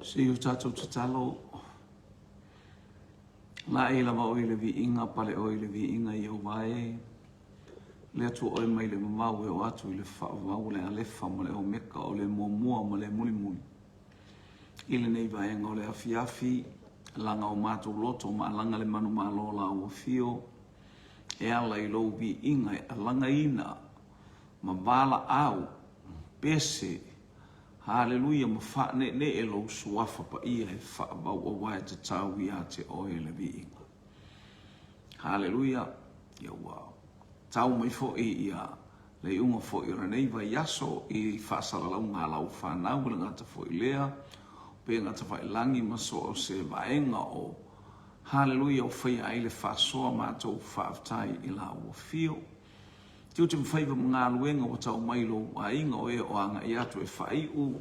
Si o tātou te talo. La e lava o le vi inga pale o le vi inga i o vai. Le atu o mai le mamau e o atu i le whaavau le alefa ma le o meka o le mua ma le muli muli. I le nei vaenga o le afiafi, langa o mātou loto ma langa le manu malo la o fio. E ala i lou vi inga e langa ina ma vala au pese. Hallelujah, ma fa ne e lo suafa pa ia e fa ba o wa te tau ia te o le vi. Hallelujah. Ya wow. Tau mai fo ia le unga fo i ranei va yaso i fa sala la unga la fa na u ngata fo i lea pe ngata fa langi ma so o se vaenga o hallelujah o fa ai le fa so ma to fa tai i la o fio. Tu te mwhaiva mga luenga o tau mailo a inga o e o anga i atu e whai u.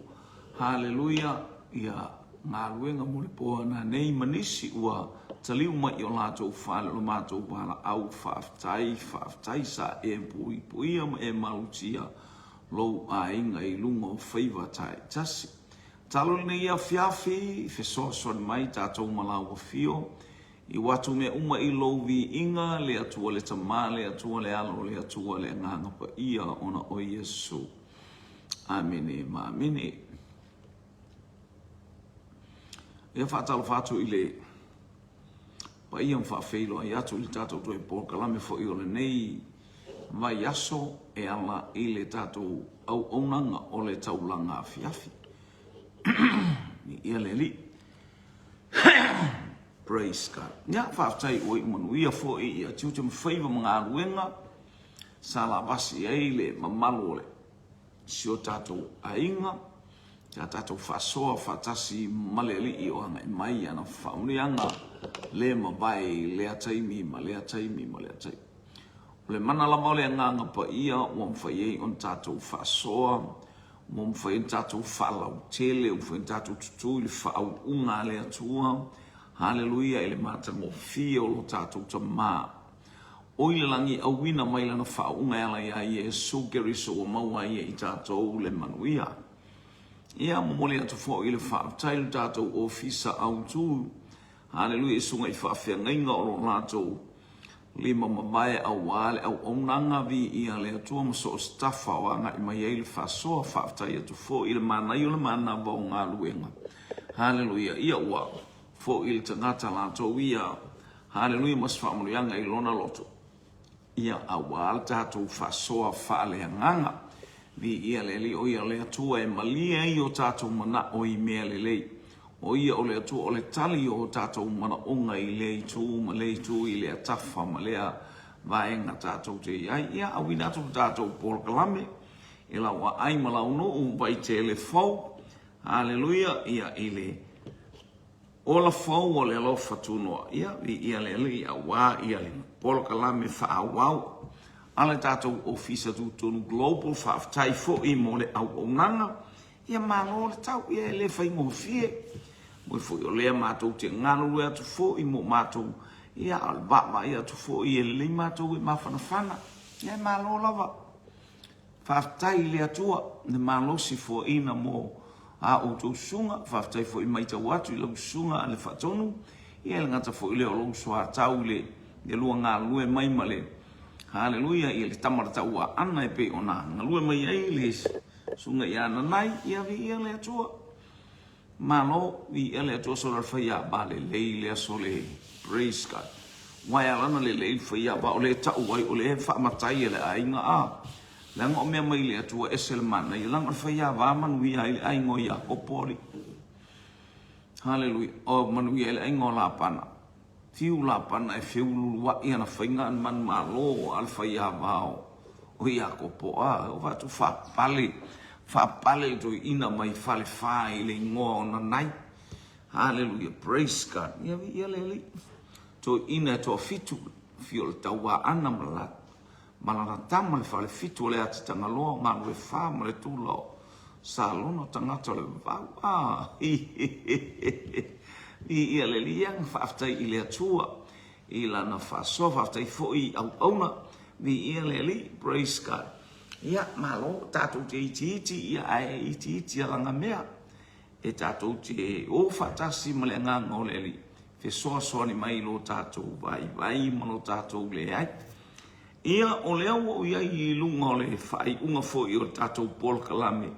Hallelujah. Ia ngā luenga mure poa na nei manisi ua taliu mai o lātou whale o mātou wala au whaaftai sa e puia ma e malutia lou a inga i lunga o whaiva tai tasi. Talo nei a whiawhi, whesoa son mai tātou malau o fio. I watu me uma i lou vi inga le atua le tamā, le atua le alo, le atua le nganga pa ia ona o Yesu. Amene, ma amene. Ia whātalo whātu i le pa ia mwhawhelo ai atu i tātou tue Paul Kalame fo i o le nei vai aso e ala i le tātou au onanga o le taulanga fiafi. Ni ia le li. Praise God. Nya whaftai o i manuia fo i a tiu te mwhaiva mga ruenga sa la basi ei le mamalo le si o tātou a inga tia tātou whasoa whatasi maleli i o anga i mai ana whaunianga le mabai le ataimi ma le ataimi ma le ataimi. O le mana lama o le nganga pa ia o mwhai ei on tātou whasoa mo mwhai en tātou whalau tele o mwhai en tātou tutu i le whaau unga le atua. Hallelujah, ele mata mo fio lo tātou ta mā. O ile langi au wina mai lana whaunga ala ia Yesu keriso o maua ia i tātou le manuia. Ia momole atu fo ile whaaftai lo tātou ofisa au tū. Hallelujah, sunga i whaafia ngainga o lo lātou. Lima mabae au wale au onanga vi ia le atua maso o staffa o anga i mai ele whaasoa whaaftai atu fo ile mana i o le mana vau ngā luenga. Hallelujah, ia ua. Fo il tangata la to ia hallelujah mas famuluanga i lona loto ia awal tatu fasoa fale nganga vi ia le o ia le tua e malia i o tatu mana o i mele le o ia o le tua o le tali o tatu mana onga i le tu ma le tu i le tafa ma le vaenga tatu te ia awina tatu Paul Kalame ila wa ai mala uno un vai telefo hallelujah ia ile ola fau o le alofa tunoa ia le ia wā ia le Paul Kalame whaawau ala tātou ofisa tūtonu global whaaftai fo i mo le au onanga ia malo le tau ia le whaingo fie mo fo i o lea mātou te ngano lua tu fo i mo mātou ia albama ia tu fo i le mātou i mawhanawhana ia malo lava whaaftai le atua ne malo si fo ina mo a o tō sunga, whaftai fo i maita watu i lau sunga le whatonu, i ele ngata fo i leo lau soa tau le lua ngā lue mai male. Hallelujah, i le tamara tau a ana e pe o nā ngā lue mai ei le sunga i ana nai, i avi i ele atua. Malo, i ele atua so la whaia ba le lei le aso le praise God. Wai alana le lei whaia ba o le tau wai o le whaamatai ele a inga a. Langa o mea mai le atua esel mana i langa whaia wā manuia i le aingo i a kopori. Hallelujah. O manuia i le aingo la pana. Tiu la pana e whiulu wa i ana whainga an man malo al whaia wāo. O i a kopoa. O watu whapale to ina mai whale whai le ingoa o na nai. Hallelujah. Praise God. Ia le. To ina to fitu fiol taua ana malata. Malana tama le whale fitu le ati tanga loa, ngā lue whā ma le tūlao. Sa lono tangata le wau. I ia le liang whaaftai i le atua. I lana whaasoa whaaftai fo i au auna. Vi ia le li, praise God. Ia malo tātou te iti ia ai iti alanga mea. e tātou te o whatasi ma le nganga o le li. Fe soa ni mai lo tātou vai ma lo tātou le ai. Ia o lea o ia I lunga o le whai unga fo I o tātou Paul Kalame.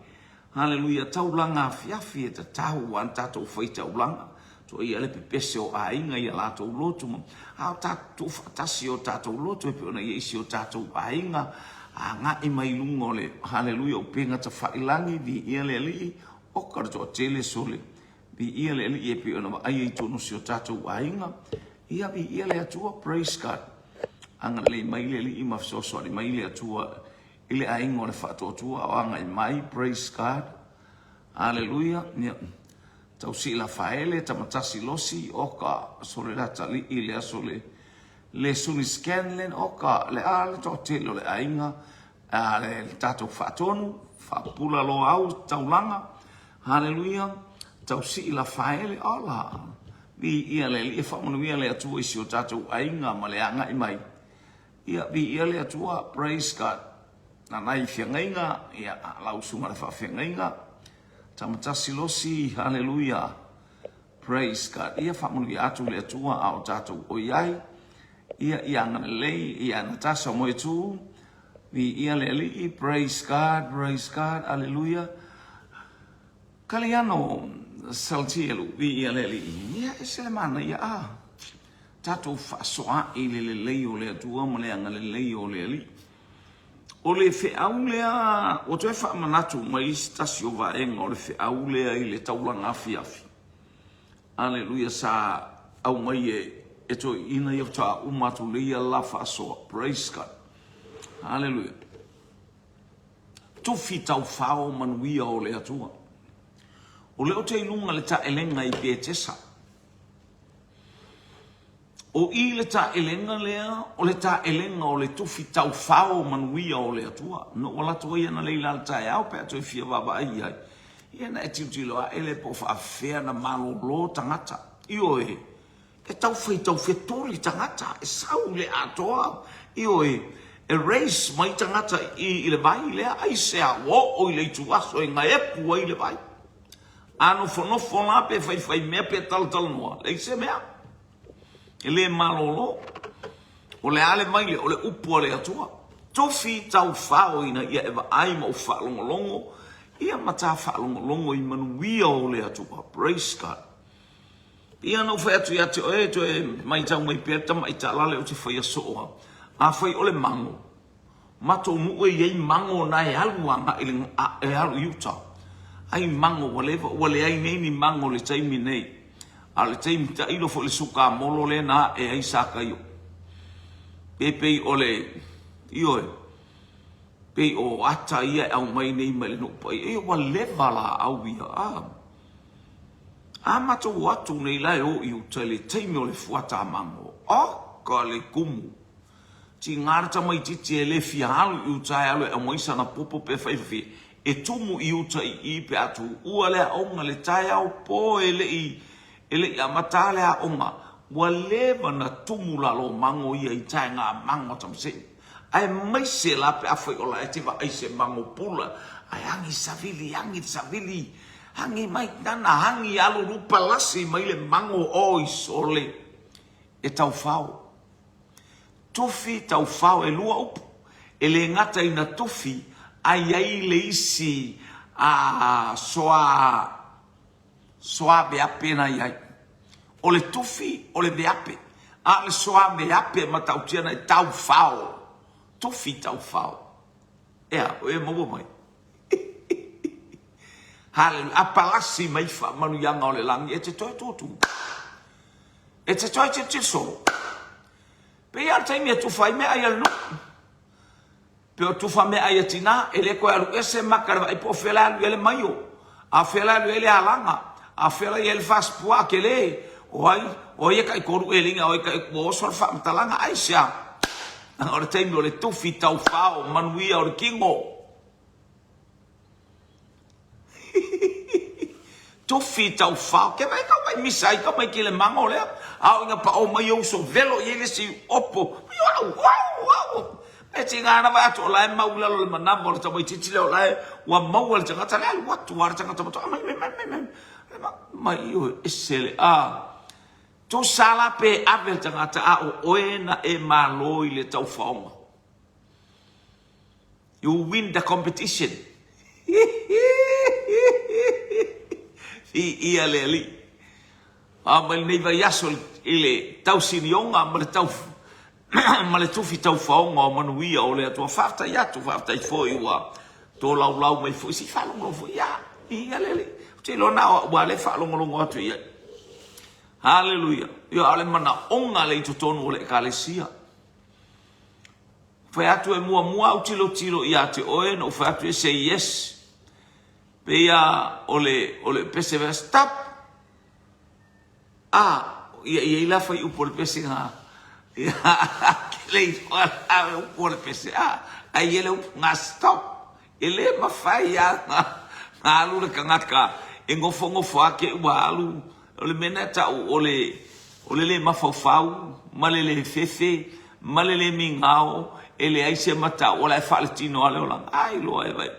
Hallelujah, taulanga fiafi e ta tau an tātou whai taulanga. So ia le pepese o ainga ia lātou lotu ma. Hao tātou whatasi o tātou lotu e peona ia isi o tātou ainga. A ngā I mai lunga o le hallelujah o penga ta whailangi vi ia le li o karato tele sole. Vi ia le li e peona ma ai tono si o tātou ainga. Ia vi ia le atua praise God. Anga le mai le li ima so ni mai le atua ile ainga o le whatotua o anga I mai praise God. Hallelujah. Tau si la faele tamatasi losi oka sole la tali ile sole le suni scanlen oka le ale to telo le ainga le tato fatonu fa pula lo au taulanga. Hallelujah. Tau si la faele ala vi ia le li fa monu ia le atua isi o tato ainga ma le anga I mai. Ia vi ia le atua praise God. Na nai fiangainga ia lau sunga le fa fiangainga. Tamatasi losi, hallelujah. Praise God. Ia whamunu I atu le atua au tātou o iai. Ia ngana lei, ia natasa mo e tū. Ia le li, praise God, hallelujah. Kaliano saltielu, ia le li. Ia esele mana, ia tātou whasoa I le lei o le atua, ma le anga le lei o le li. O le wheau lea, o te wha manatu mai stasi o vaenga o le wheau lea I le taulanga afi. Alleluia sa au mai e to ina I o ta umatu leia la whaasoa. Praise God. Alleluia. Tufi tau whao manuia o le atua. O leo te ilunga le ta elenga I Pietesa. O I le ta elenga lea, o le ta elenga o le tufi tau whao manuia o le atua. No wala tua ia na leila le tae au pe atu fia waba ai ai. Ia na e tiutilo a ele po whaafea na malo lo tangata. Io e tau whetoli tangata, e sau le atoa. Io e race mai tangata I le vai lea, ai sea wo o I le tuaso e ngai epu ai le vai. Ano fonofo la pe fai mea pe tal noa. Le se mea. Ele malolo o le ale mai le o le upu le atua tofi tau whao ina ia eva ai ma o whaalongolongo ia mata whaalongolongo I manuia o le atua. Praise God. Ia no whai atu ia te oe to e mai tau mai peta mai ta lale o te whai asoa a whai o le mango mato mu e iei mango na e aluanga e alu Utah ai mango wale ai nei ni mango le taimi nei ale taimi ta ilo fo le suka molo le na e ai saka io. Pepe ole io pe o ata ia au mai nei mele no pai e wa levala au ia mato watu nei lai o iu tele taimi o le fuata mango ka le kumu ti ngarta mai titi e le fialu iu tai alo e moisa na popo pe faifi e tumu iu tai I pe atu ua le aonga le tai au po ele ia matale a onga wa leva na tumula lo mango ia I tai ngā mango tamse ai mai se la pe afoi ola e te wa ai se mango pula ai hangi savili hangi mai nana hangi alu rupa lasi mai le mango oi sole e tau whao tufi tau whao e lua upu ele ngata ina tufi ai le isi soa be apena iai o le tufi o le beape a le soa beape ma tau tiana e tau whao tufi tau whao ea o e maua mai hallelujah a palasi mai wha manu yanga o le langi e te toi tōtu e te toi te solo pe ia taimi e tufai me ai alu pe o tufa me ai atina e le koe alu ese makara e po fela alu ele maio a fela alu ele alanga a fela ele fas pua ke le o ia kai koru e linga o ia kai o sol fa mtalanga ai sia o le taimi o le tufi tau whao manuia o le kingo tufi tau whao ke mai kau mai misai kau mai ki le mango lea au inga pa o mai o so velo i ele si opo wow e tinga na va to lai maula lo manambo le tamo titi le lai wa maula tanga tala wa tu wa tanga tamo mai yo esele to sala pe avel tanga ta o oena e malo ile tau faunga. You win the competition. Ia le ali. Mal nei vai asol ile tau sinionga mal tau mal tufi tau faunga manuia o le tua farta ya tu farta I foi wa to lau mai foi si falo ngo foi ya ia le ali. Te lo na wa le falo ngo atu ia. Hallelujah. Yo ale mana onga le to tonu le kalesia. Foi atu e mua o tilo ia te oe no foi atu e say yes. Pe ia ole pese ve stop. Ia la foi upol pese ha. Ia le wala upol pese ai ele nga stop. Ele ma fai ya alu le kangaka engofo ake wa alu ole menata ole le mafau malele fefe malele mingao ele ai se mata ola faletino ale ola ai lo ai vai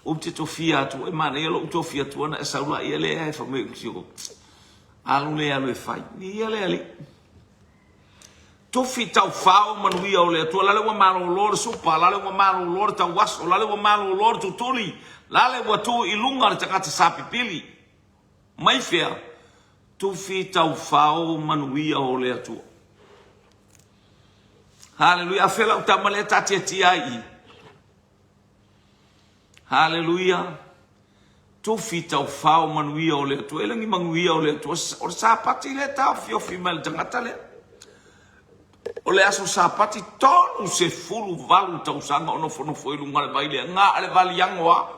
o te tofia tu e mana ele o tofia tu na saula ele ai fa me xio alu le fai ni ele ali tofi tau fao manuia ole tu la le wa malo lor supa la le wa malo lor ta was la le wa malo lor tu tuli la le wa tu ilunga te kata sapi pili mai fea tofi tau fao manuia ole tu. Hallelujah. Afela utamale tati tiai. Hallelujah. Tu fita o fao manuia o le tu elangi manuia o le tu o sapati le ta fio female tangata le. O le aso sapati tonu se fulu valu tau sanga o nofo nofo ilu ngale baile nga ale vali yangoa.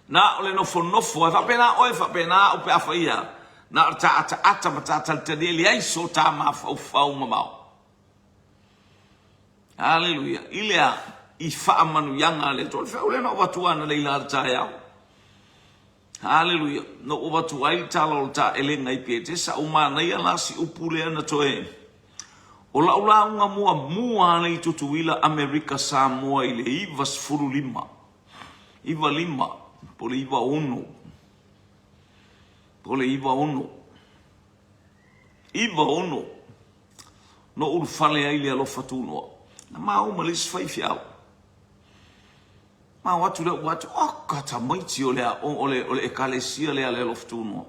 Na ole nofo nofo e fapena o e fapena o pe afaia. Na ata matata te dele ai so ta ma fau mamao. Hallelujah. Ilea I fa manu yanga le tol fa ole no watuana le ila ta. Hallelujah. No watu ai talo ta ele ngai pete sa uma na ia lasi upule na toe. Ola nga mua nei tutuila Amerika Samoa ile ivas furu lima. Iva lima pole iva ono. Pole iva ono. Iva ono. No urfale ai le alofatuno. Na mau malis fai fiau. Ma watu kata maiti ole ekalesia le ale loftuno.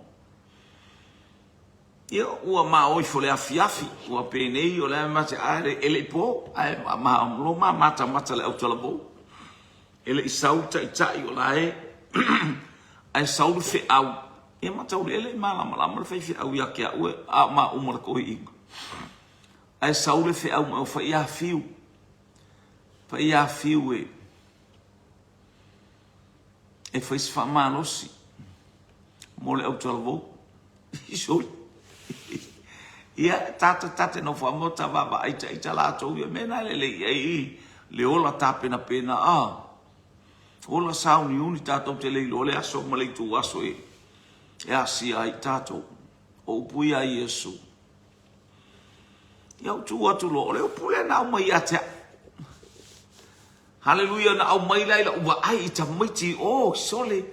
Yo ua ma oi fo le afiafi ua penei o le mate are ele po ai ma lo mata le autolabo. Ele isauta itai o lae ai saulu fe au. E mata ele mala fe fi au ya kia ue a ma umar ko I. Ai saulu fe au ma fa ia fiu. Fa ia fiu e foi se famanosi. Mole autolabo. Isoi. Ia tata no famota baba aita la to ia mena le ola tapena pena ola sauni uni tato te le ole aso male tu aso e asi ai tato o puia Yesu ia tu atu lo le pule na mai ate haleluia na au mai laila ua ai ta miti sole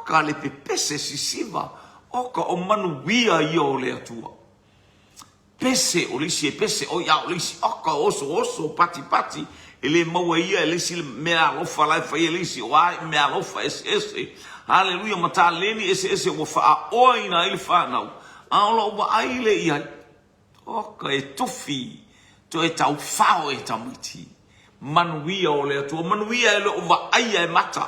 ka le pepese sisiva ka o manu wia io le atua pese o lisi e pese o ia o lisi ka oso pati ele maua ia ele si me alofa la fa ele si o ai me alofa ese haleluia mata leni ese o fa oina ele fa nau alo ba ai le ia ka e tofi to e tau fao e tamiti manuia o le atua manuia ele o va ai e mata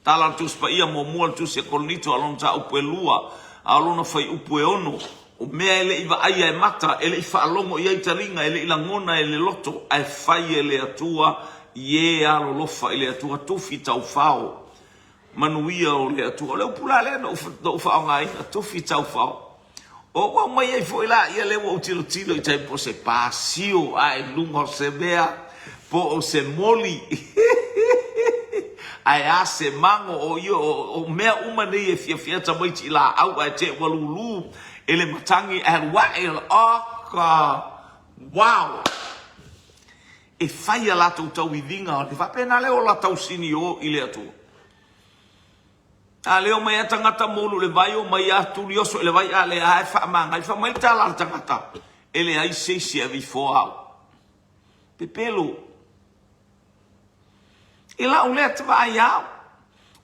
tala tu spa ia mo tu se kolnito alon ta upelua alona fai upe ono o mea ele iwa ai e mata ele I whaalongo I taringa ele ila ngona ele loto ai fai ele atua ie alo lofa ele atua tofi tau whao manuia o le atua leo pula le no whao ngai tofi tau whao o wa mai e foi la ia le o tilo I tai po se pasio ai lungo se mea po o se moli ai ase mango o io o mea uma nei e fia tamaiti la au ai te walulu ele matangi e wa el aka wow e fai a la tau i vinga o te whapena leo la tau sini o i le atua. A leo mai a tangata molu le vai o mai a tuli oso le vai a le a e whaamanga i whamai ta la tangata e le ai seisi a vi fo au. Pe pelo. E la o lea te vai au.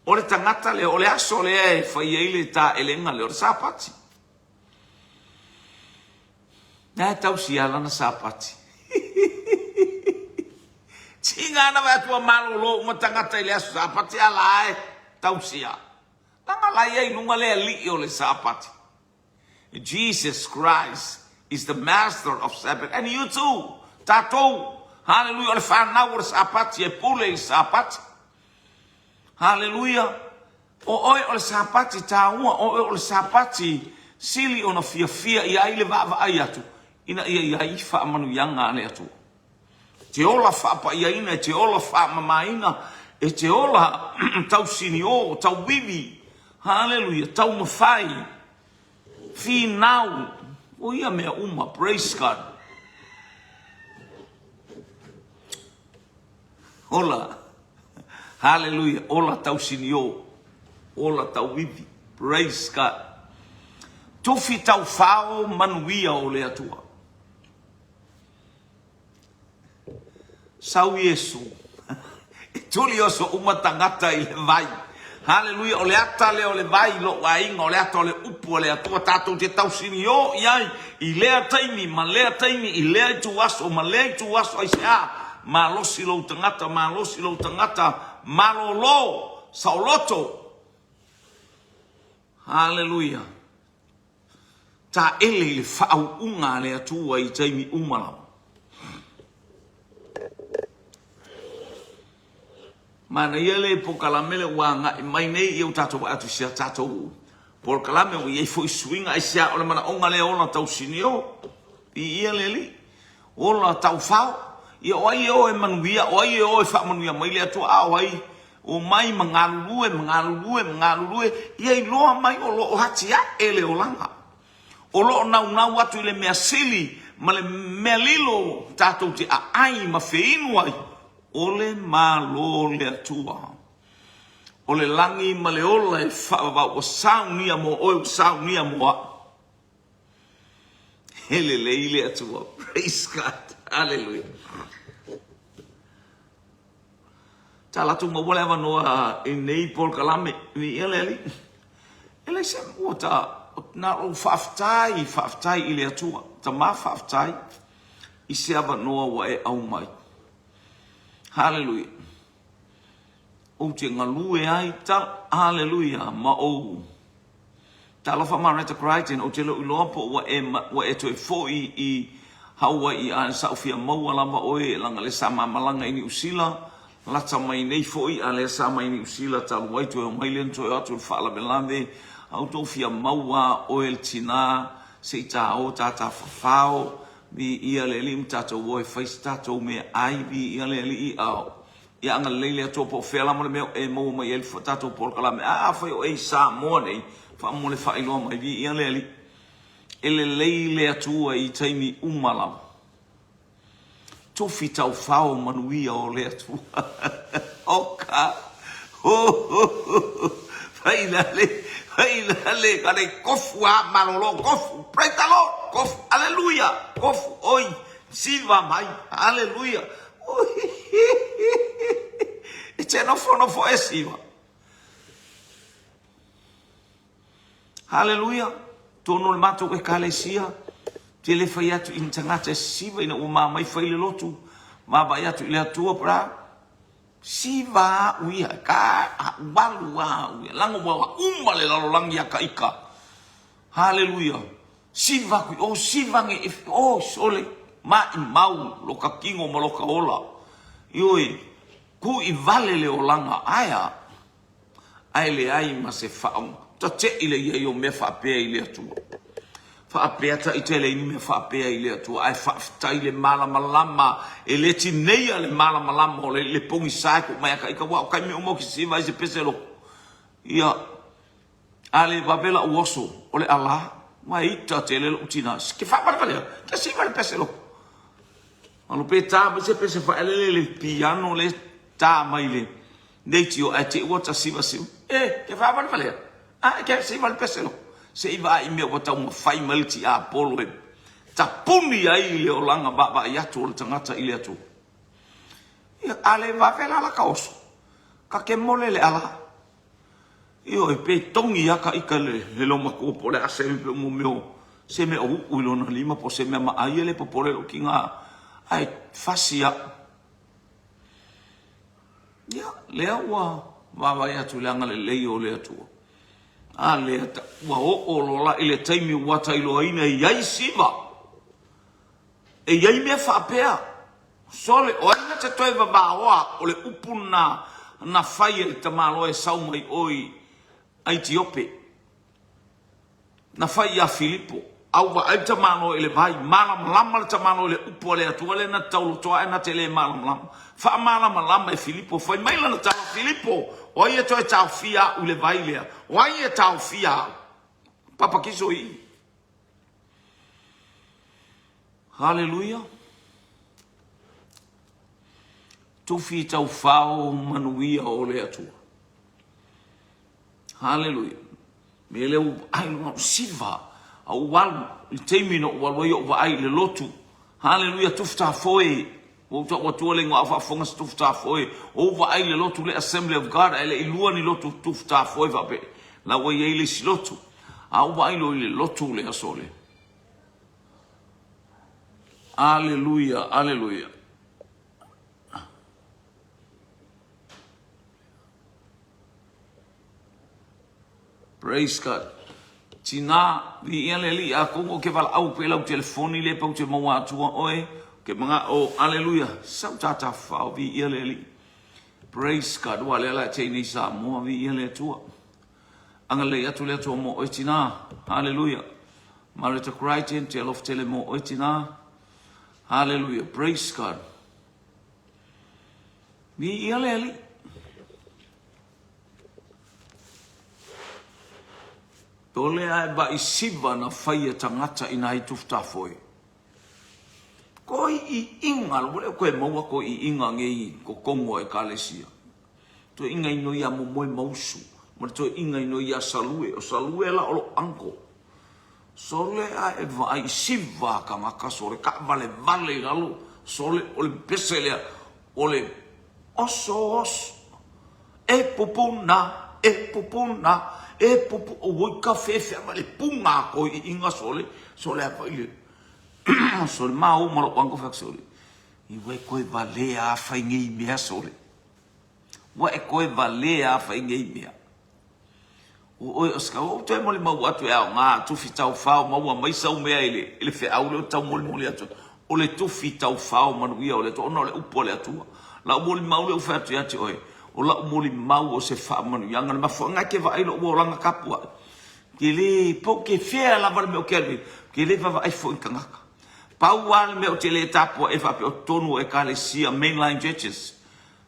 O le tangata le o le aso le e whai e le ta elenga le o le sapati. Nā tau si ala na sapati. Tinga na vai tua malo lo uma tangata ile aso sapati ala e tau si ala. Tanga lai ai nunga le ali o le sapati. Jesus Christ is the master of Sabbath. And you too. Tatou. Hallelujah. Ole whanau o le sapati e pule i sapati. Hallelujah. O oi o le sapati taua. O oi o le sapati sili o na fia i ai le vava ai atu. Ina ia i wha manu yanga ale atu. Te ola wha ia ina, te ola wha mamaina, e te ola tau sini o, tau bibi. Hallelujah, tau mawhai. Fi nau. O ia mea uma, praise God. Ola. Hallelujah, ola tau sini o. Ola tau bibi, praise God. Tofi tau whao manuia o le atua. Sau Yesu. E tuli oso umatangata i le vai. Hallelujah. O le ata le o le vai lo wainga. O le ata o le upu o le atua tatou te tau sini o iai. I lea taimi, ma lea taimi, i lea i tu aso, ma lea i tu aso ai se a. Ma losi lo tangata, ma losi lo tangata, ma lo lo, sauloto. Hallelujah. Ta ele le whau unga le atua i taimi umalau. Mana ia le po kalamele wanga mai nei eu tatou atu sia tatou. Por kalame o ia foi swinga ai sia o le mana onga le ona tau sinio. I ia le li. Ola tau fao. Ia o ai o e manuia, o ai o e wha manuia mai le atu a o ai. O mai mangalulue. Ia i loa mai o lo o hatia e le olanga. O lo nau atu i le mea sili. Ma le mea lilo tatou te a ai ma feinu ai. Ole malo le atua. Ole langi ma le ola e whaava o saunia mo o saunia mo a. Hele le ile atua. Praise God. Hallelujah. Talatu ma wale ava noa e nei pol kalame. Ni ele ali. Ele se mua ta na o whaaftai ile atua. Ta ma whaaftai. I se ava noa wa e au mai. Hallelujah. O te ngalue ai ta, hallelujah, ma o. Ta lofa mareta Crichton, o te lo iloa po wa e toi foi i haua i a sa ufia maua lama oe langa le sa mamalanga ini usila, lata mai nei foi a le sa mai ini usila ta luaitu e o mailen toi atu le whaala belande, au to fia maua oe le tina, se ta o ta whawhao, vi ia le lim tatou woe whais tatou me ai vi ia le li au. Ia anga leile ato po whela mo le meo e mou mai ele tatou por kalame. Whai o e sa moa nei, wha mo le whai loa mai vi ia le li. Ele leile atua i taimi umalam. Tofi tau whao manuia o le atua. Oka. Whai le, kare kofu a malolo, kofu, praise the Lord, kofu, hallelujah, kofu, oi, silva mai, hallelujah. E c'è nofo e silva. Hallelujah, tono le mato e kalesia, te le fai atu in tangata e siva ina uma mai fai le lotu, ma vai atu ile atua pra, siva uia ka walu uia lango wa umale lalo langi aka ika. Hallelujah. Siva kui o siva nge o sole ma I mau lo ka kingo mo lo ka ola. Ioi ku I vale le olanga aya. Ai le ai ma se faong. Ta te ile ye yo me fa pe ile atu. Fa pe ta itele ni me fa pe ile atu. Ai fa ta ile mala malama e le tineia le mala malama le pongi sai ko mai ka wa ka me o mo ki siva se peselo. Ia ale babela uoso ole ala mai ta tele utina. Ke fa pa le ta siva le peselo. Alo pe ta ba se pe se fa le piano le ta mai le. Nei tio a te wata siva siu. Ke fa ba le. Ke se va le peselo. Se iva I me wata mo fai malti a polo e. Ta puni ai le olanga ba ya tu le tangata ile atu. Ale va fela la kaoso. Ka ke mole le ala. Io e pe tongi aka ika le lo makopo le ase me mo meo. Se me o uilo na lima po se me ma ai le popole o kinga. Ai fasia. Ya, le wa ya tu langa le leio le atu. Le ata wa o lo la ile taimi wata ilo ina yai siva. E yai me fa pea. Sole o ina te toi va o le upuna na fai e te malo e sau mai oi a Etiope. Na fai a Filipo. Au wa ai te malo e le vai malam lama le te malo le upo le atua le na taulo toa e na te le malam lama. Fa malam lama e Filipo. Fai maila na tau Filipo. O ia toi tau fia u le vai lea. O ia tau fia. Papa kiso I. Hallelujah. Tufi tau fao manuia o le atua. Hallelujah. Me leu ai no siva. Au walu. I teimi no waloi o wa ai le lotu. Hallelujah. Tufta foi. O to wa tuole ngo afa fonga tufta foi. O wa ai le lotu le Assembly of God. Ele ilua ni lotu tufta foi va pe. La wa ye le lotu. Au wa ai lo le lotu le asole. Hallelujah. Hallelujah. Praise God. Tina vi ele li a kongo ke val au pe lau telefoni le pau te mau atua oe ke mga o hallelujah sau tata fao vi ele li. Praise God wa le la te ni sa mo vi ele tua. Anga le atu le atu mo oe tina hallelujah. Marita Crichton te alof tele mo oe tina hallelujah. Praise God. Vi ele li. Tole ai ba I siva na whaia tangata ina I tufta foi. Ko I inga, wale koe maua ko I inga ngei ko kongo e kalesia. To inga ino ia mo moe mausu. Ma to inga ino ia salue. O salue la olo anko. Sole ai va I siva ka maka sole ka vale galo. Sole ole peselea ole oso. E popuna. E popo o woi kafe wale punga ko I inga sole a whaile. Sole mao malo wango whak sole. I wai koe valea a whaingei mea sole. Wai koe valea a whaingei mea. O oi oska o toi mole mau atu e ao ngā tufi tau whao maua mai sau mea ele whi au leo tau mole atu. O le tufi tau whao manuia o le to ono le upo le atua. La mole mau leo whi atu ati oi. O la moli mau o se wha manu yanga na mafuanga ke wa ailo o langa kapua. Ke le po ke fea la vale me o kelwe. Ke le va ai fo inkangaka. Pau wale me o te le tapua e wha pe o tonu e kalesia mainline churches.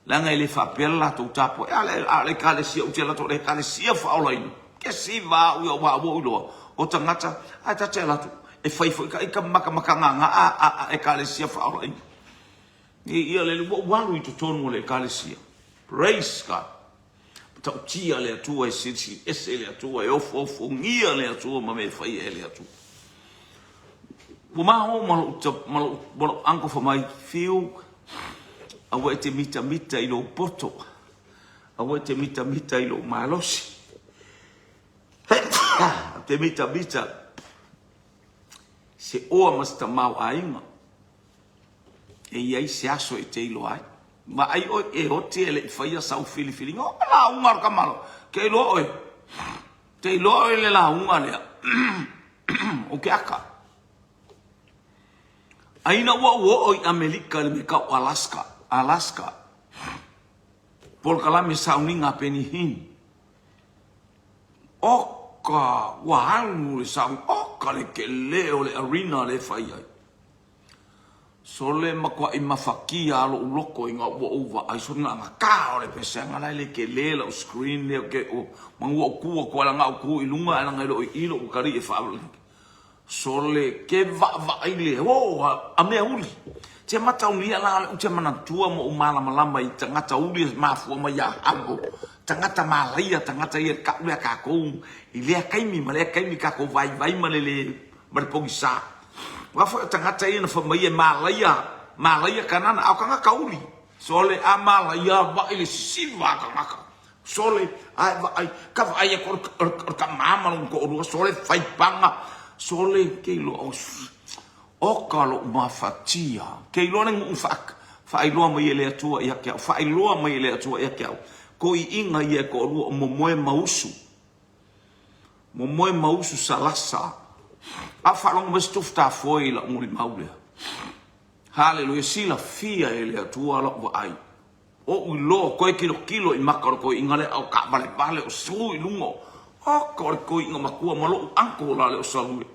Langa ele wha pe la tau tapua. E ale kalesia o te la tau le kalesia wha o laino. Ke si wa ui o wa o uloa. O tangata ai ta te la tu. E whai fo ika maka nganga e kalesia wha o laino. Ia le walu I tu tonu le kalesia. Praise God. Tau tia le atua e sisi, ese le atua, e ofo, ngia le atua, ma me whai e le atua. Umaho malo anko fa mai fiu, awa e te mita I lo poto, awa e te mita I lo malosi. Te mita, se oa masta mau ainga, e iai se aso e te ilo ai. Ma ai o e o te ele whaia sau fili. O la unga ka malo. Ke lo oi. Te lo oi le la unga lea. O ke aka. Aina ua oi Amerika le me kau Alaska. Pol kalame sauninga peni hin. Oka wahangu le saung. Oka le ke leo le arena le whaia. Sole makwa I mafakia alo uloko inga uwa ai sona nga ka ole pesa nga le ke lela o screen le ke o mangu o ku ko la nga ku ilunga nga lo ilo o kari e fa. Sole ke va ile o a me uli Te mata ulia la o te mana tua mo umala malamba I tangata uli mafu ma ya ambo. Tangata malaya tangata ia ka uli ka ko I le kaimi ma le kaimi ka ko vai ma le pogisa. Wa fo tangata ia na fo mai malaya kanana au kanga kauli. Sole a malaya ba ile siva kanga. Sole ai ka vai ka mama ko sole fai panga. Sole ke lo os. O kalo mafatia ke ilona ngu fa iloa mai ele atua ia ke fa iloa mai ele atua ia ke ko I inga ia ko lu momoe mausu salasa a fa long mestufta foi la muri maule haleluya sila fia ele atua la wa ai o ulo ko kilo I makaro ko inga le au ka bale o sui lungo o ko inga makua malo anko la le o salu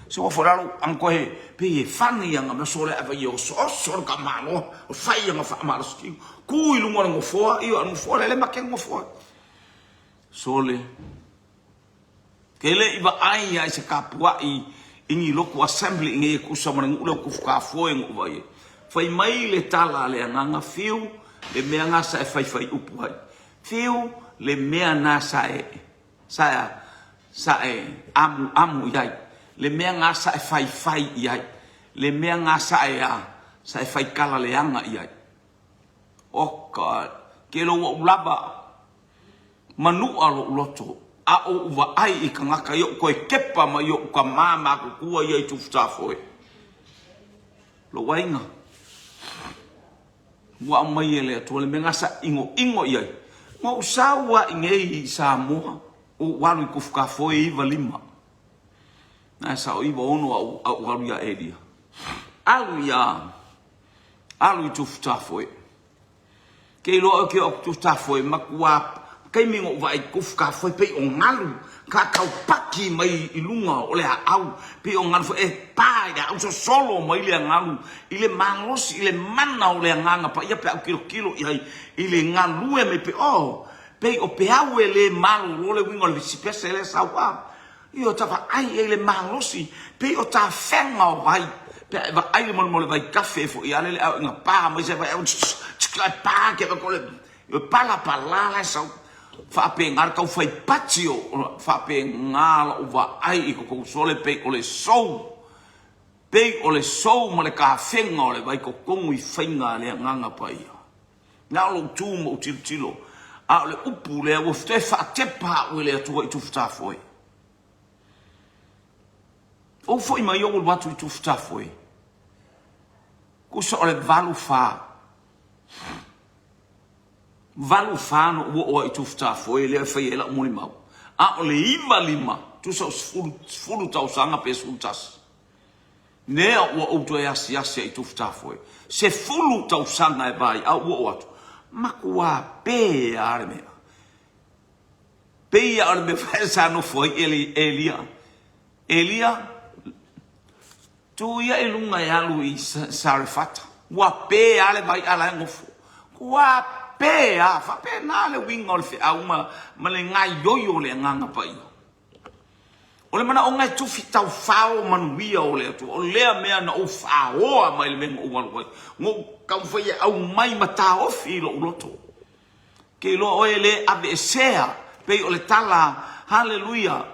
so foralo anko he pe fani yang ma sole ava yo so ka malo o fai yang fa malo ski ku ilu mo ngo fo io anu fo le ma ken ngo fo sole kele iba ai ya se kapua I ingi loko assembly nge ku sa mo ngo ku ka fo ngo vai fai mai le tala le nga fiu le me nga sa fai upu ai fiu le me na sa amu yai le mea ngā sa fai iai, le mea ngā sa fai kala leanga iai. Oka, ke lo ulaba, manu alo uloto, a o uwa ai I ka ngaka yo koe kepa ma yo ka mama ko kua iai tuftafoe. Lo wainga. Wa mai ele atua le mea ngā sa ingo iai. Ngā usawa ingei sa moha, o walu I kufukafoe iwa lima. Na sa o iwa ono au aluia elia. Alu I tuftafoe. Ke loa ke o tuftafoe makua kai mingo vai kufukafoe pe o ngalu ka kau paki mai I lunga o le au pe o ngalu e pai da au so solo mai le ngalu ile mangos ile mana o le nganga pa ia pe au kilo ile ngalu e me pe o pe au le malu o le wingo le sipese le sawa. Io tava ai ele malosi pe o ta fenga o vai pe va ai mo le vai caffè fo ia le nga pa ma se vai chikla pa ke ko le pala la so fa pe ngar ka fai patio fa pe ngal o va ai ko sole pe o le so mo le ka fenga o le vai ko kongu I fenga le nganga pa ia na lo tu mo tilo a le upu le o fe fa te pa o le tu sta foi. O foi mai o watu I tufta foi. Ko so le valu fa no o I tufta foi le fa ela mo mau. A o le iva lima tu so fulu tau sanga pe sultas. Ne o to ya sia I tufta foi. Se fulu tau sanga e vai a o atu. Makua pe arme. Pe arme fa sa no foi Elia tu ia ilunga ya lu I Sarefata. Wa pe ale vai ala ngofu. Wa pe a fa pe na le winga le a uma ma le ngai yoyo le nganga pa io. O le mana o ngai tu fitau fao man wia o le tu. O le mea na o fao a mai le mengo o ngalo. Ngo kam foi au mai mata o filo uloto. Ke lo o ele abesea pe o le tala hallelujah.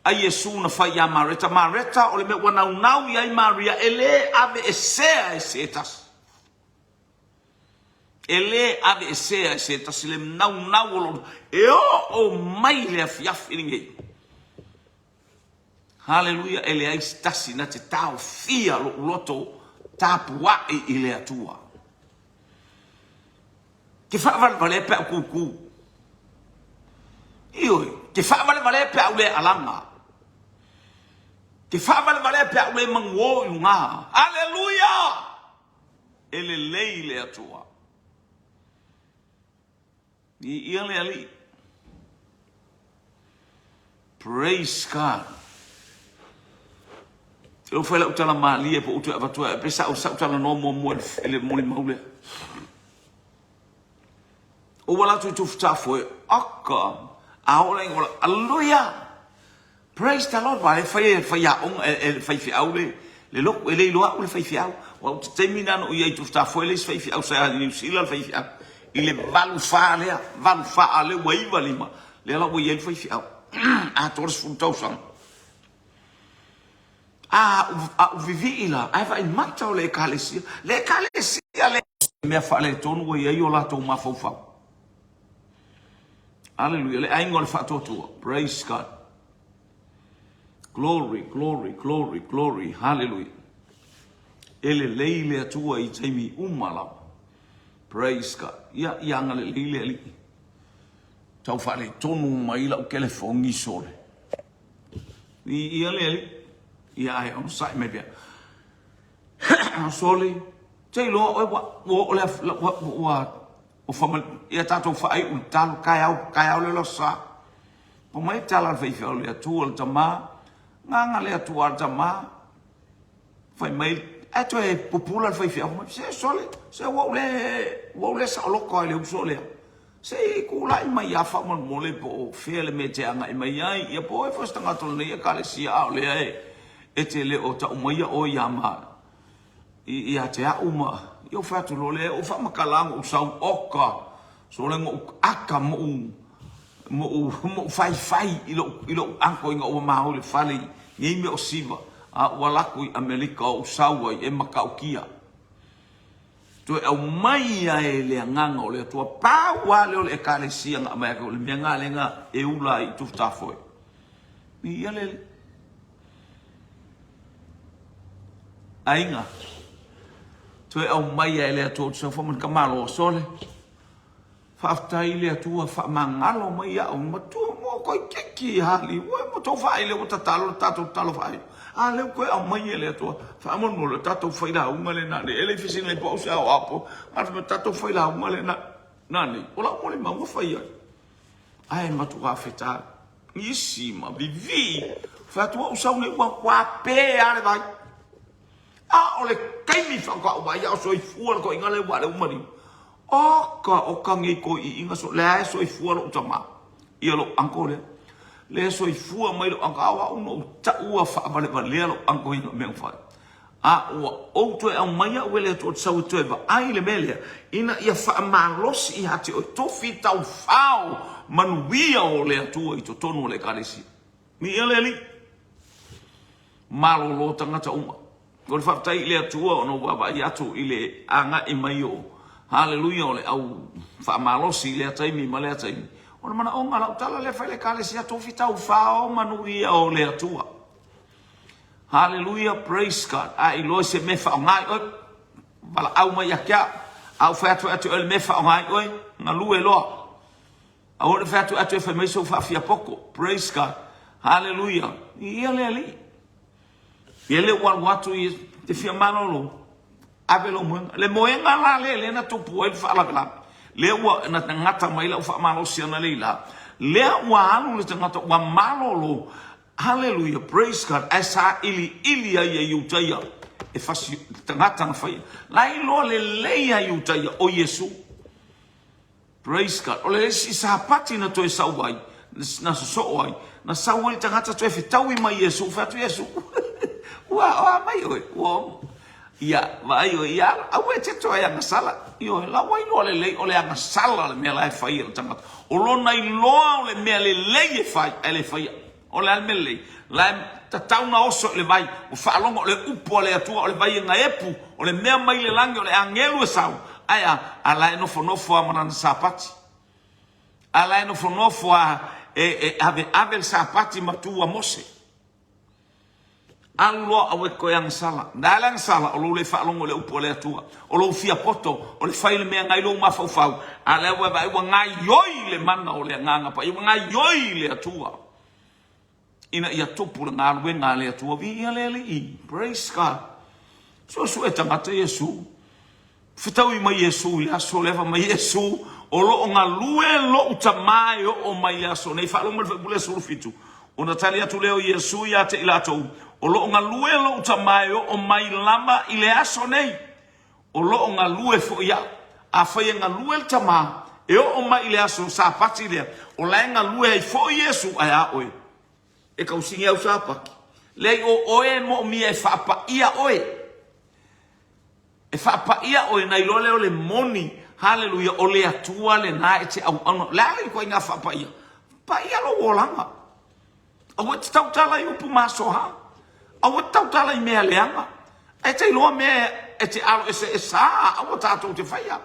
A Yesu na fai a Mareta o le me wana unau I Maria ele ave esea esetas. Ele ave esea esetas le nau lo o mai le afiafi ninguém. Hallelujah ele ai stasi na te tau fia lo loto tapua I le atua. Ke fa vale pe kuku. Io ke fa vale pe au le alanga. Ke fa vale pe au le mango nga. Hallelujah. Ele leile atua. Ni ele ali. Praise God. Eu fui lá o tala malia po utu abatua pesa o sa tala no mo ele mo maule. O wala tu sta foi akka. A ola ngola. Hallelujah. Praise the Lord. Vai fai on fai fi aule. Le lo ele lo o fai fi au. wa te mina no ia tu sta foi les fai au sa New Zealand fai ile valu fa le waiva lima le la wo ia fai au a tors funtau sang a vivi ila ai vai mata o le kalesia le me fa le tonu wo ia yo la to ma fa hallelujah le ai ngol fa to praise God. Glory, glory, glory, glory, hallelujah. Ele leile atua I taimi umala. Praise God. Ia ngale leile ali. Tau whare tonu maila o kele whongi sore. Ia le ali. Ia ai on sai me bia. Sole. Tei loa o le o whamal. Ia tatou whaai un talo kai au le lo sa. Po mai tala whaiwhi au le atua le tamaa. Nganga le atua tama fai mai ato e popular fai fia se sole se wo le sa loko le usole se kula mai ya fa mon mole po fele me te anga mai ai ia po e fosta ngato le ka le sia le e te le o ta mai o ya ma ia te a uma io fatu lo le o fa makalang o sa oka so le mo aka mo fai ilo anko inga o ma le fali ni me o siva a wala ku Amerika o sawa e makaukia to e mai ai le nganga o le tua pa wa le kalesia nga mai ko le menga lenga e ula I tu sta foi ni ia le ainga to e mai ai le to so fo man kamalo sole faftai le tua fa mangalo mai ya o matu mo ko keki hali wo mo to fa ile o tatalo talo fa a le ko a mai le tua fa mo no le tato fa ila unga le na ele fisi le po sa o apo a me tato fa ila unga le na ni o la mo le ma mo fa ia ai matu ga feta isi ma vivi fa tu o sa ne kwa pe ale vai a o le kai mi fa ko vai a so I fu ko inga le wa le umari Oka ngi ko I inga so le so I fu lo tama ia lo anko le so I fu mai lo anka wa uno ta ua fa vale vale lo anko ino me fa a o to e mai a wele to sa to eva ai le mele ina ia fa malos I hati o to fita o fao manuia o le atu I to tonu le kalesi mi ele ali malo lo tangata uma ko fa tai le atu o no wa ya tu ile anga I mai o hallelujah ole au fa malosi le taimi male taimi ona mana onga la tala le fele kale sia to fita u fa o manuia o le atua hallelujah praise God ai lo se me fa ngai o bala au mai akia au fa atu el me fa ngai oi na lue lo au le fa atu fa me so fa fia poco praise God hallelujah ele ali ele watu is te fia manolo avelo mo le moenga la le na to poel fa la le wa na ngata mai la fa malo siana le wa alu le ngata wa malolo hallelujah praise God asa ili ya yutaya e fa ngata na fa la ilo le ya yutaya o Yesu praise God ole si sa pati na to sa wai na so wai na sa wai ngata to e fitawi mai Yesu fa to Yesu wa mai o ia vai o ia awe te to ia ngasala io la wai lo le ole ngasala le me la fai o tanga o lo nai lo le me le fai ele fai o le mele la ta tauna oso le vai o fa longo le upo le atua o le vai nga epu o le me mai le langi o le angelu sau aya ala no fo amana sapati ala no fo ave sapati matua mose Allo awe ko yang sala dalang sala o le fa longo le upo le atua o lo fia poto o le faile me ngai lo ma fau ala we vai wa ngai yoi le mana o le nganga pa i ngai yoi le atua ina ia topu le ngal we ngai le atua vi le praise God so e tangata Yesu fitau I mai Yesu ya so leva mai Yesu o lo nga lue lo utamai o mai aso nei fa longo le bule so fitu ona tali atu leo Yesu ya te ilato o lo nga lue lo utamai o mai lama ile aso nei o lo nga lue fo ya a fa nga lue tama e o mai ile aso sa pati le o la nga lue fo Yesu aya oe e ka usinga usapa le o oe mo mi e fa pa ia oe E whaapaia o e nei lole o le moni, hallelujah, o le atua le na e te au ano. Lale ko inga whaapaia. Paia lo o langa. Au e te tautala I upu masoha. Au e te tautala I mea leanga. E te loa mea e te alo e se e saa. Au e tātou te whaia.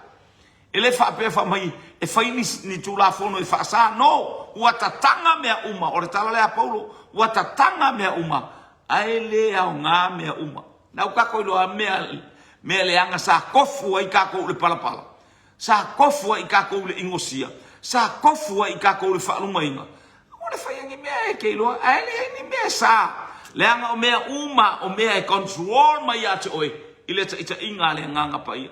E le whaapea whamai. E whai ni tūla whono e whaasa. No, ua tatanga mea uma. O re tala lea Paulo. Ua tatanga mea uma. Ai le au ngā mea uma. Nau kako iloa mea leanga sa kofu ai kako le palapala. Sa kofu ai kako le ingosia. Sa kofu ai kako le whaalumainga. O le whaiangi mea e keiloa. Ai le ni mea sa. Leanga o mea uma o mea e control mai ate oe. Ile ta ita inga le nganga pa ia.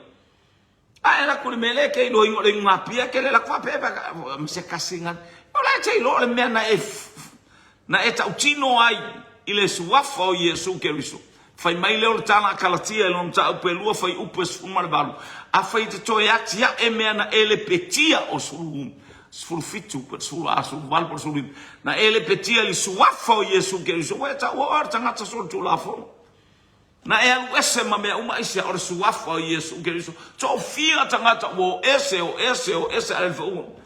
Ai la kule mele keiloa ingo le ngapia ke le la kwa pepa. Mse kasingan. O le keiloa le mea na e ta utino ai. Ile suafa o Yesu Keriso. Fai mai leo le tala kalatia e lom ta upe lua fai upe sfuma le balu. A fai te toi atia e mea na ele petia o suru fitu, suru asu, valpo suru. Na ele petia li suafa o Yesu Keriso. Wea ta ua ora tangata suru tu la fono. Na e alu ese ma mea uma isi ora suafa o Yesu Keriso. So fia tangata wo ese ale fau.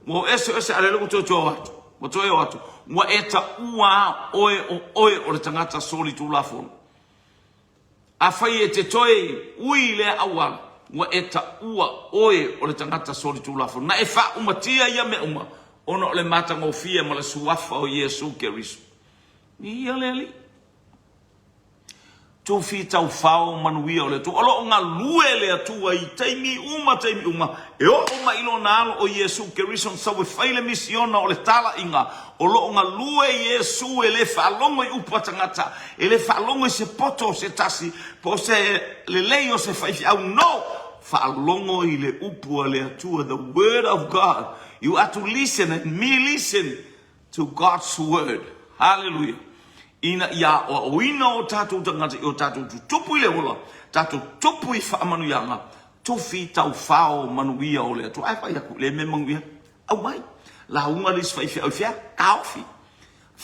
Wo ese ale lugu to watu. Wo toi watu. Wa eta ua oe o le tangata soli tu la fono. A fai e te toi ui le awa wa eta ua oe o le tangata soli tu lafo. Na e wha umatia ia me uma ono le matanga o fia ma le suafa o Yesu Keriso. Ni ia le ali. Tu fi tau whao manuia o le tu. Olo o ngā lue le atua I teimi uma. E o ma ilo na alo o Yesu Keriso sa we whaile misiona o le tala inga. Olo o ngā lue Yesu e le whalongo I upa tangata. E le whalongo I se poto se tasi. Po se le leo se whaifi au no. Whalongo I le upua le atua. The word of God. You are to listen and me listen to God's word. Hallelujah. Ina ia o ina o tātou tangata o tātou tupu I le ola. Tātou tupu I whaamanu ianga. Tufi tau whao manuia o lea. Tu ai whai aku le me manuia. Au mai. La unga lis whai whia. Au whia. Ka ofi.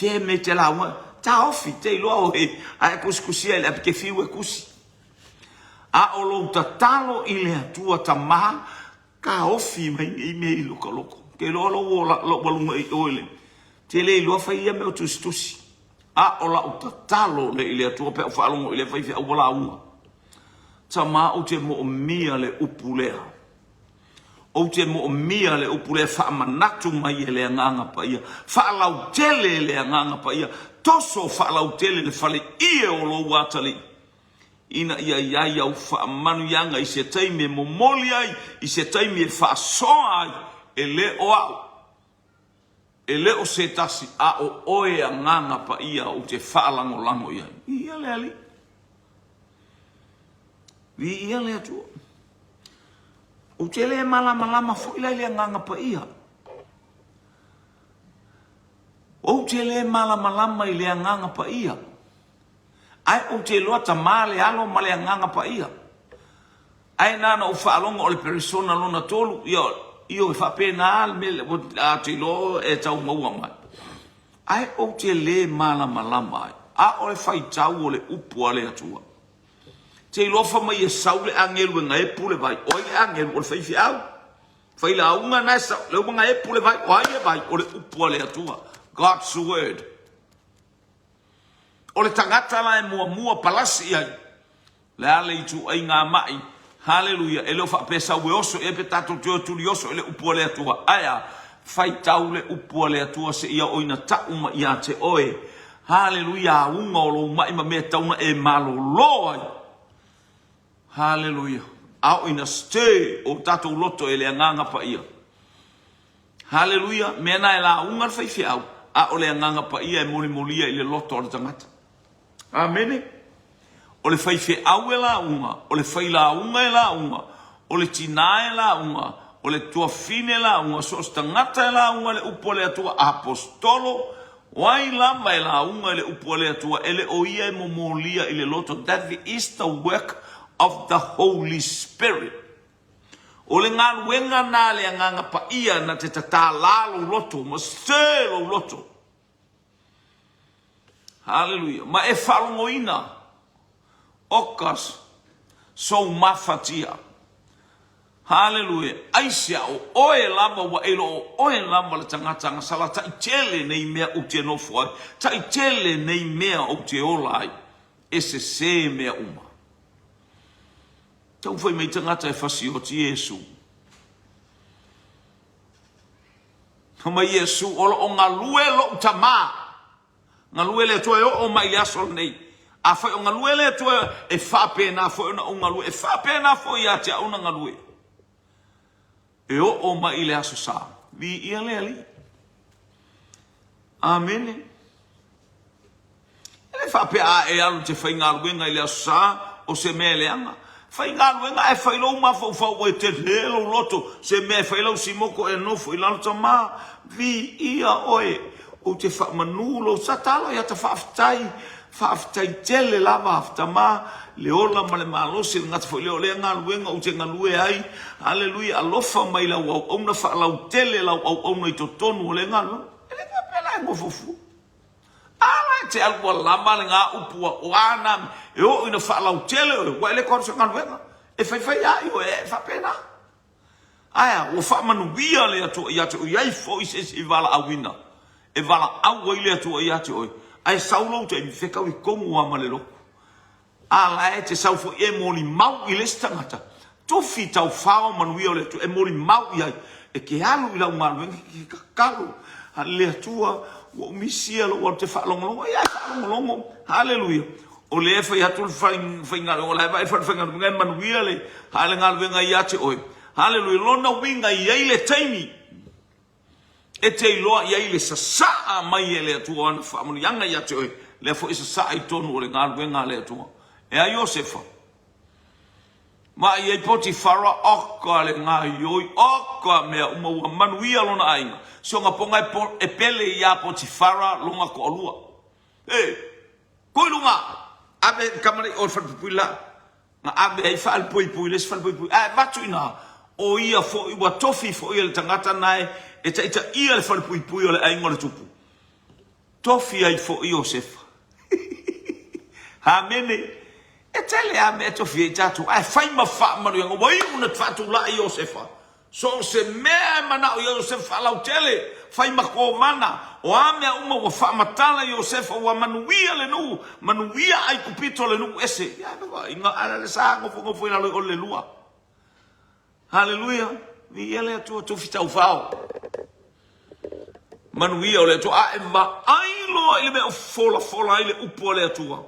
Whia me te la unga. Ta ofi. Te iloa o he. Ai kusikusia ele apike whiu e kusi. A o lo ta talo I le atua ta maha. Ka ofi mai I me I loka loko. Ke lo lo walunga I oele. Te le iloa whai ia me o tusi. A o la uta talo le ile atua pe o whaalongo ile whaifi au wala unga. Ta maa o te mo o mia le upulea. O te mo o mia le upulea whaamanatu mai e le nganga pa ia. Whaalau tele le nganga pa ia. Toso whaalau tele le whale ie o lo watali. Ina ia au whaamanu yanga I se taime mo moli ai. I se taime e whaasoa ai. E le o au. E leo se tasi a o oe a nganga pa ia o te whaalango lango ia. Ia le ali. Ia le atua. O te le malama fuila le nganga pa ia. O te le malama I le nganga pa ia. Ai o te loa ta male alo male nganga pa ia. Ai nana o whaalongo o le persona lona tolu ia. Io e whapena al me a te lo e tau maua mai. Ai o te le malama ai. A o le whai tau o le upu a le atua. Te lofa mai e sau le angelu e ngai pule vai. O le angelu o le whaifi au. Whai la unga nai sau. Le unga ngai pule vai. O ai e vai o le upu a le atua. God's word. O le tangata la e mua palasi ai. Le ale I tu ai ngā mai. Hallelujah. Ele fa pesa we oso e pe tato tuli oso ele upua le atua. Aya fai tau le upua le atua se ia oina tauma ia te oe. Hallelujah. Unga o lo mai ma me tauna e malo loai. Hallelujah. Au ina stay o tato loto ele nganga pa ia. Hallelujah. Mena e la unga fai fiau. A o le nganga pa ia e molia ile loto o le tangata. Amen. O le fai fe au e la unga, o le fai la unga e la unga, o le tina e la unga, o le tua fine e la unga, so stangata e la unga le upo le atua apostolo, wai lamba e la unga le upo le atua, ele o ia e momolia ile loto. That is the work of the Holy Spirit. O le ngā luenga nā le nganga pa ia na te tata lalo loto, ma stelo loto. Hallelujah. Ma e whalongoina. Okas, So mafatia. Hallelujah. Aisia o oe lama wa elo o oe lama le tangata sala ta itele nei mea o te no foi. Ta itele nei mea o te olai. Ese se mea uma. Tau foi mei tangata e fasi o ti Yesu. Hama Yesu o ngā lue lo utama. Ngā lue le toa o mai le asol nei. A foi o ngā lue le toa e whape na foi o ngā lue. E whape na foi a te au na ngā lue. E o mai le aso sa. Vi ia le ali. Amen. Ele whape a e alu te whai ngā luenga i le aso sa. O se mea le anga. Whai ngā luenga e whai lau mawhau whau e te lelo loto. Se mea whai lau si moko e nofo i lalo ta mā. Vi ia oe. O te whamanulo. Sa talo ia ta whaafitai tele lava hafta mā. Le ola ma le malosi le ngata foi leo le ngā luenga o te ngā lue ai. Hallelujah. Alofa mai lau au au na wha lau tele lau au au na i to tonu o le ngā luenga. Ele ka pela e ngofofu. Ala te alua lama le ngā upua o ana. E o ina wha lau tele o e wa ele korso ngā luenga. E whai ai o e whapena. Aya, o wha manuia le atua i ate o iai fo i se vala awina. E vala awa i le atua i ate oi. Ai saulo te i whekau i kongu wa malelo. Ala e te sau fo e moli mau i les tangata. Tofi tau whao manuia o le tu e moli mau i ai. E ke alu i lau ngālu ki kakalu. Le atua o misia lo o te whaalongolongo. E ai whaalongolongo. Hallelujah. O le e whai hatu whai ngālu. O le e whai ngālu. Ngai manuia le. Hale ngālu e ngai ate oi. Hallelujah. Lona winga i ai le taimi. E te iloa i ai le sasaa mai e le atua ana whaamanu. Yanga i ate oi. Le fo i sasaa i tonu o le ngālu e ngā le atua. E a Iosefa. Ma i e poti whara oka le ngā ioi. Oka mea umaua manuia lona ainga. So ngā ponga e pele i a poti whara longa ko olua. Koi lunga. Abe kamare o whanpupui la. Ngā abe ai whaalpui les whalpui. Watu ina. O ia fo i wa tofi fo i le tangata nai. E ta ita ia le whalpui o le ainga le tupu. Tofi ai fo i Iosefa. Hamene. E tele a me to fie tatu ai fai ma fa manu ngo wai una fatu la Iosefa so se me mana o Iosefa la tele fai ma ko mana o ame uma wa fa matala Iosefa wa manuia le nu manuia ai kupito le nu ese ya no inga ala le sa ngo foi la le lua. Hallelujah. Vi ele tu fita u fao manuia o le to a ma ai lo ile me fola ile upo le tua.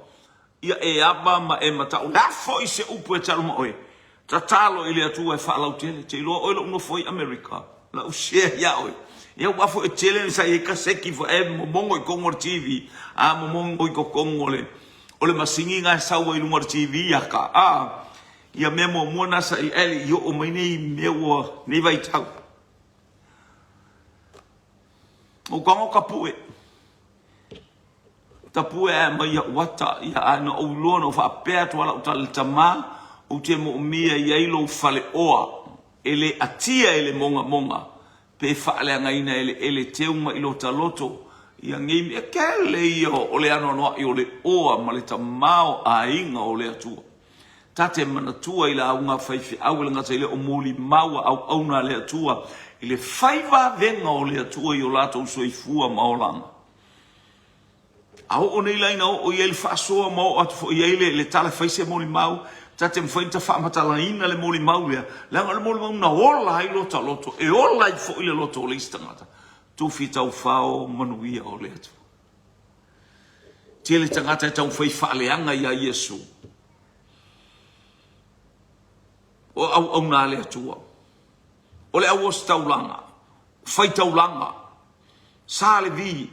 Ia e aba ma e matau. La foi se upu e taluma oe. Tatalo ili atua e whaalau tele. Te iloa oe lo uno foi Amerika. La ushea ia oe. Ia wafo e tele ni sa i kaseki fo e momongo i kongo TV. A momongo i kongo le. O le masingi ngai saua i lunga TV ia ka. Ia memo muana sa i eli. Ia o maine i mewa ni vai tau. O kongo kapue. Tapu e mai ia wata ia ana o lona o fa perto ala o tal tama o te mo mia ia ilo fale oa ele atia ele monga pe fale ngaina ele teuma ilo taloto ia ngimi e kele ia o le ano no i o le oa ma le tamao a inga o le atua tate manatua ila unga faifi au le ngata ile o muli maua au na le atua ile faiva venga o le atua i o lato soifua maolanga. Au o nei laina o i ele whaasoa mau atu fo i ele le tala whaise moli mau tate mwhainta whaamatalaina le moli mau lea langa le moli mau na ola i lota loto e ola i fo i le loto o le istangata tuwhi tau whao manuia o le atu tia le tangata e tau whai whaaleanga i a Yesu o au nā le atua o le au os taulanga whai taulanga sa le vi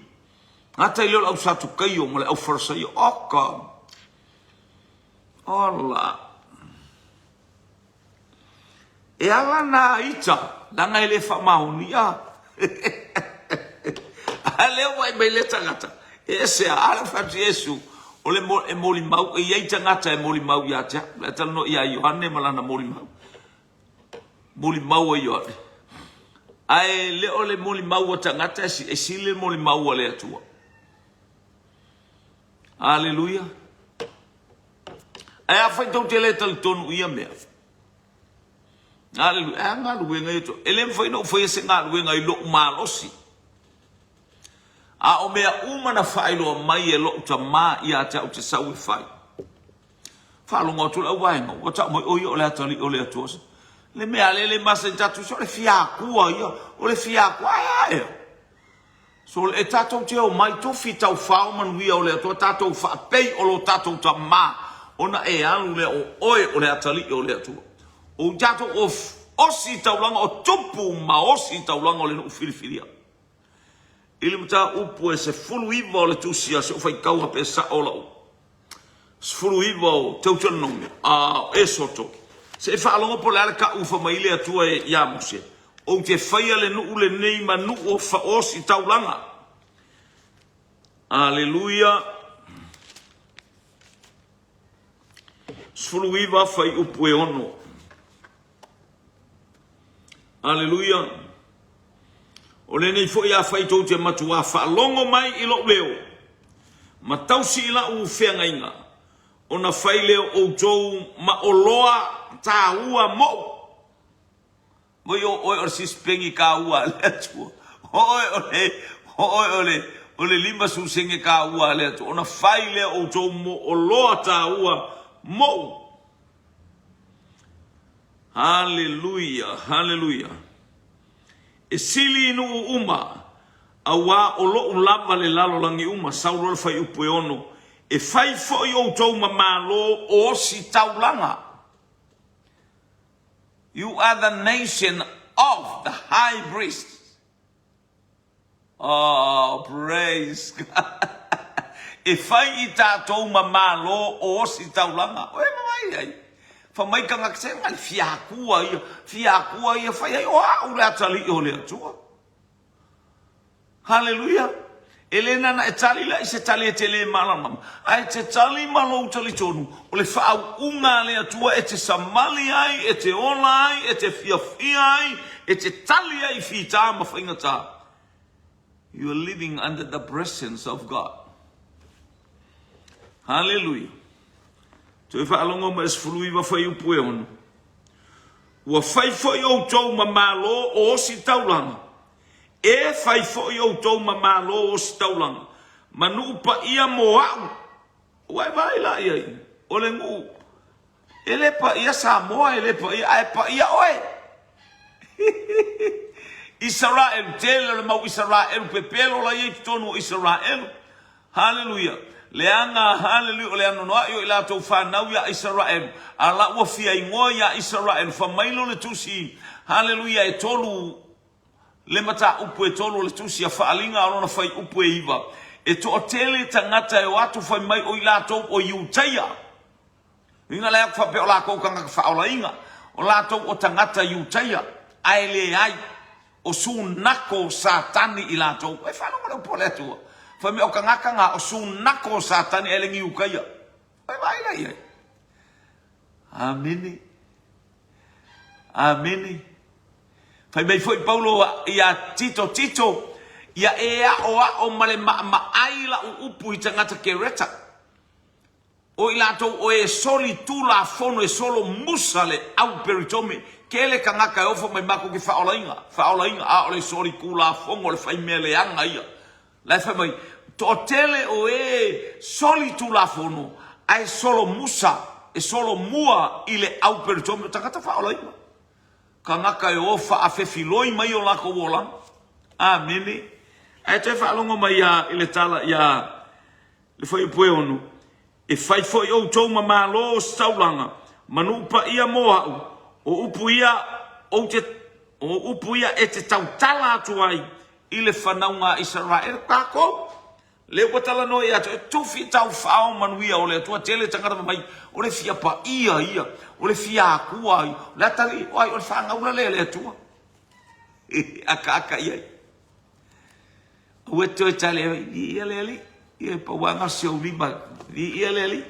ngata ilo au satu kayo mo le au farsa yo oka ola e ala na ita langa ele fa mauni a ale wai bele tangata ese ala fa Yesu o le moli mau e ia tangata e moli mau ya ta le no ia Yohane malana moli mau yo ai le o le moli mau tangata si le moli mau le atua. Hallelujah. Ai a fai tau te le tal tonu ia mea. Hallelujah. E ngā luenga e to. Ele mwhai no whai se ngā luenga I lo malosi. A o mea umana whailoa mai e lo ta mā I a te au te sau e whai. Whalonga o tula waenga. O ta moi oi o le atali o le atuasa. Le mea le masa I tatu so le fiakua ia. O le fiakua ai ai. So le tatou te o mai tofi tau whao manuia o le atua tatou whaapei o lo tatou ta mā. Ona e anu le o oe o le atali o le atua. O jato o osi taulanga o tupu ma osi taulanga o le no filifilia. Ili mta upu e se fulu iwa o le tusia se o fai kaua pe sa ola o. Se fulu iwa o teutan nonge. E soto. Se e whaalonga po le ale ka ufa ma ile atua e ia muse. O te whaia le nuu le nei ma nuu o fa osi taulanga. Aleluia. Se fulu iwa fai upu e ono. Aleluia. O le nei fo ia fai tau te matua whaalongo mai I lo leo. Ma tausi ila u whenga inga. O na whai leo o tau ma o loa tā ua mo. Moi o sispengi ka ua le atua. O le lima susenge ka ua le atua. O na whai leo o tau mo o loa tā ua mo. Hallelujah, hallelujah. E sili inu uma, a wā o lo lava le lalo langi uma, sauro le fai upu e ono, e fai fo I o tau mamalo o si taulanga. You are the nation of the high priest. Oh, praise God. E fai I tātou mamalo o si taulanga. Oe mamai ai. Famai ka ngakse ngai fiakua ia fai ai oa ule atali o le atua. Hallelujah. Elena na e tali la I se tali e te le malamam. Ai te tali malo utali tonu. O le whaau unga le atua e te samali ai, e te ola ai, e te fiafia ai, e te tali ai fita ma whaingata. You are living under the presence of God. Hallelujah. Te whaalonga ma esfului wa whai upu e ono. Ua whai whai o tau ma malo o si taulanga. E whai whai o tau ma malo o si taulanga. Manu pa ia mo au. Ua e vai la iai. O le ngu. Ele pa ia Samoa, ele pa ia, e pa ia oe. Israel, tele le mau Israel, pepelo la iai tonu Israel. Hallelujah. Leanga hallelujah leanga no yo ila to fa na ya Israel ala wa fi ingo ya Israel fa mailo le tusi hallelujah e tolu le mata upu e tolu le tusi fa alinga ona fa upu e iva e to tele tangata e watu fa mai o ila to o yutaya ina la fa pe ola ko kanga fa ola inga ola to o tangata yutaya ai le ai o sunako satani ila to e fa no po le to fa me o kangaka nga o sunako satani elengi ukaya. Ai vai la ia. Ameni. Ameni. Fa me foi Paulo ia Tito ia ea o male ma ai la upu I tangata ke reta. O ilato o e soli tula fono e solo musale au peritome kele kangaka e ofo mai mako ki faolainga a o le soli kula fongo le fai mele anga ia. La fa mai to tele o e soli tula fono ai solo musa e solo mua ile au peritome takata faolainga. Kangaka e ofa a fefiloi mai o lako wola. Amene. Ai te whaalongo mai ia ile tala ia le fai pue onu. E fai foi o tau mamalo staulanga. Manu pa ia moa o upu ia e te tau tala atu ai ile whanaunga Israel kako. Le watala no ia e tufi tau whao manuia o le atua tele tangata mai o le fia pa ia o le fia akua ai le atari o le whangaura le atua. Aka ia. Ue toi tale ia le ia pa wanga se o liba ia le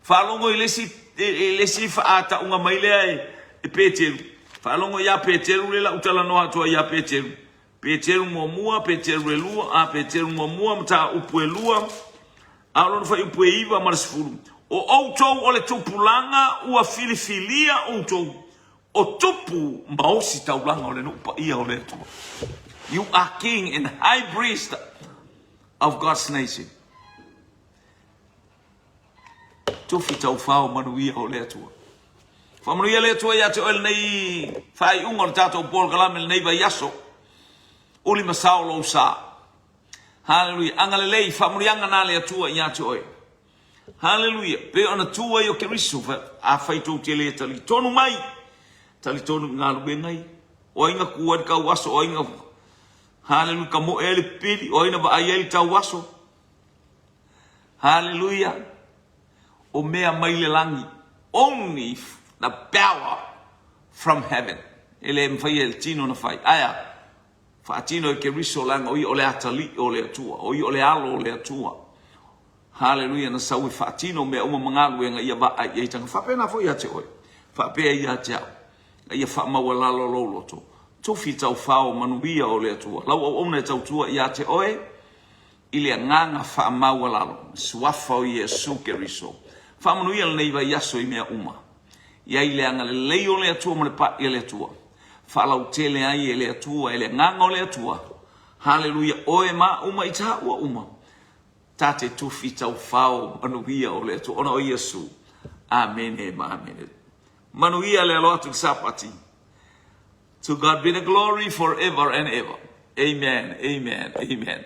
falongo lesi faata unga maile e Peteru falongo ia Peteru le la utala no atua ia Peteru mo Peteru lua a Peteru mo mta upu lua a lo fa upu iva marsfulu O outou o le tupulanga ua filifilia outou. O tupu maosi taulanga o le nupa ia o le atua. You are king and high priest of God's nation. Tufi tau whao manuia o le atua. Whamanuia le atua ia te oel nei whai unga o tātou Paul Kalame le nei vai yaso. Uli masao lo sa. Hallelujah. Angale lei whamurianga nā le atua ia te oel. Hallelujah. Pe ona tua yo keriso a whaitou te le tali tonu mai. Tali tonu ngā lue ngai. O inga kuad ka waso o inga. Hallelujah. Ka mo ele pili o ina ba ai tau waso. Hallelujah. O mea mai le langi. Only the power from heaven. Ele mwhai el tino na whai. Aya. Whaatino e keriso langa o i ole atali o le atua. O i ole alo o le atua. Hallelujah. Na sau e whaatino mea uma mangalu e nga ia ba ai tanga. Whapena fo ia te oi. Whapea ia te au. Ia whaamaua lalo loloto. Tufi tau whao manuia o le atua. Lau au ona e tau tua ia te oe. Ile nganga whaamaua lalo. Suafa o Yesu keriso. Whamanuia le nei vai yaso i mea uma. Ia ile anga le leo le atua mo le pa i le atua. Whalau tele ai e le atua, e le nganga o le atua. Hallelujah. Oe ma uma i taha ua uma. Tate tufi tau whao manuia o le atua. Ona o Yesu. Amen e ma amen. Manuia le aloa tu sapati. To God be the glory forever and ever. Amen, amen, amen.